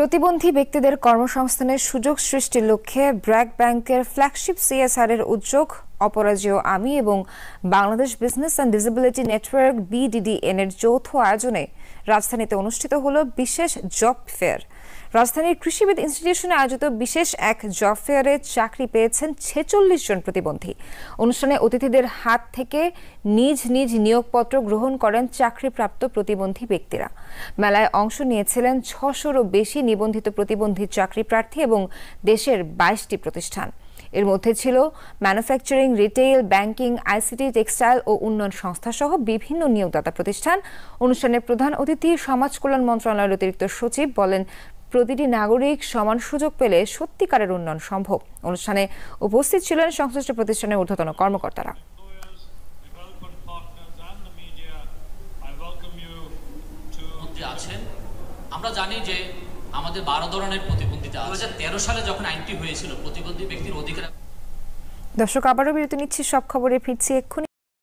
প্রতিবন্ধী ব্যক্তিদের কর্মসংস্থানের সুযোগ সৃষ্টির লক্ষ্যে ব্র্যাক ব্যাংকের ফ্ল্যাগশিপ সিএসআর এর উদ্যোগ অপরাজেয় আমি এবং Bangladesh business and disability network BDDN এর যৌথ আয়োজনে রাজধানীতে অনুষ্ঠিত হলো বিশেষ জব ফেয়ার। রাজধানীর কৃষিবিদ ইনস্টিটিউশনে আয়োজিত বিশেষ এক জব ফেয়ারে চাকরি পেয়েছেন 46 জন প্রতিবন্ধী। অনুষ্ঠানে অতিথিদের হাত থেকে নিজ নিজ নিয়োগপত্র গ্রহণ করেন চাকরিপ্রাপ্ত প্রতিবন্ধী ব্যক্তিরা। মেলায় অংশ নিয়েছিলেন 600-রও বেশি নিবন্ধিত প্রতিবন্ধী চাকরি প্রার্থী এবং দেশের 22টি প্রতিষ্ঠান। এর মধ্যে ছিল manufacturing, retail, banking, ICT, textile ও উন্নয়ন সংস্থা সহ বিভিন্ন নিয়োগদাতা প্রতিষ্ঠান। অনুষ্ঠানের প্রধান অতিথি সমাজ কল্যাণ মন্ত্রণালয়ের অতিরিক্ত সচিব বলেন, প্রতিটি নাগরিক সমান সুযোগ পেলে সত্যিকারের উন্নয়ন সম্ভব। অনুষ্ঠানে উপস্থিত ছিলেন সংশ্লিষ্ট প্রতিষ্ঠানের ঊর্ধ্বতন কর্মকর্তারা। আমরা জানি যে আমাদের 12 ধরনের প্রতিবন্ধিতা আছে। 2013 সালে যখন আইনটি হয়েছিল প্রতিবন্ধী ব্যক্তির অধিকার। দর্শক, আবারও বিরতি নিচ্ছি, সব খবরে ফিরছি এক্ষুনি।